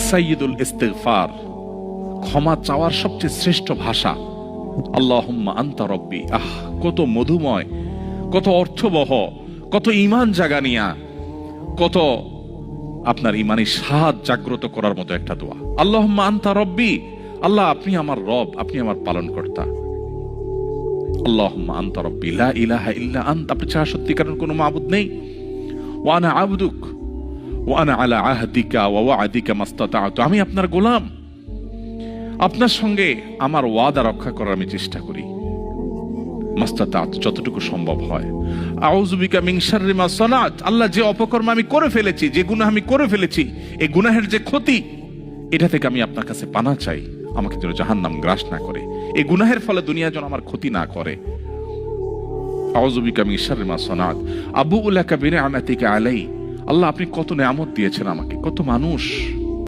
সাইয়্যিদুল ইস্তিগফার, ক্ষমা চাওয়ার সবচেয়ে শ্রেষ্ঠ ভাষা। আল্লাহুম্মা আনতা রব্বি। কত মধুময়, কত অর্থবহ, কত ঈমান জাগানিয়া, কত আপনার ঈমানি স্বাদ জাগ্রত করার মতো একটা দোয়া। আল্লাহুম্মা আনতা রব্বি, আল্লাহ আপনি আমার রব, আপনি আমার পালনকর্তা। আল্লাহুম্মা আনতা রব্বি লা ইলাহা ইল্লা আনতা, আপনি ছাড়া সত্যিকারের কোনো মাবুদ নেই। ওয়া আনা আবদুক ওয়া আনা আলা আহদিকা ওয়া ওয়া'দিকা মাস্তাতা'তু, আমি আপনার গোলাম, আপনার সঙ্গে আমার ওয়াদা রক্ষা করার আমি চেষ্টা করি, মাস্তাতা'তু, যতটুকু সম্ভব হয়। আউযু বিকা মিন শাররি মা সানাত, আল্লাহ যে অপকর্ম আমি করে ফেলেছি, যে গুনাহ আমি করে ফেলেছি, এই গুনাহের যে ক্ষতি, এটা থেকে আমি আপনার কাছে পানা চাই, আমাকে যেন জাহান্নাম গ্রাস না করে, এই গুনাহের ফলে দুনিয়া যেন আমার ক্ষতি না করে। আউযু বিকা মিন শাররি মা সানাত আবুউ লাকা বিনি'মাতিকা আলাই, আল্লাহ আপনি কত নেয়ামত দিয়েছেন আমাকে, কত মানুষ